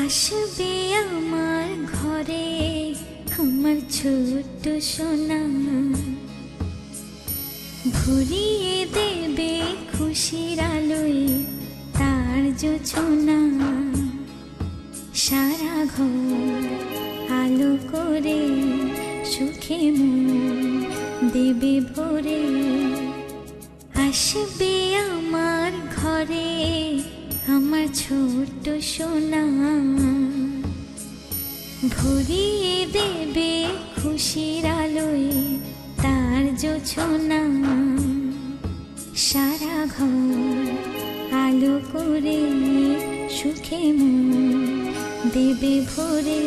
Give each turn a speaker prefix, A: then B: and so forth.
A: আসবে আমার ঘরে আমার ছোট্ট সোনা, ভরিয়ে দেবে খুশির আলোয় তার জোছনা। সারা ঘর আলো করে সুখে মন দেবে ভরে। আসবে আমার ঘরে আমার ছোট্ট সোনা, ভরিয়ে দেবে খুশির আলোয় তার জোছনা। সারা ঘর আলো করে সুখে মন দেবে ভরে।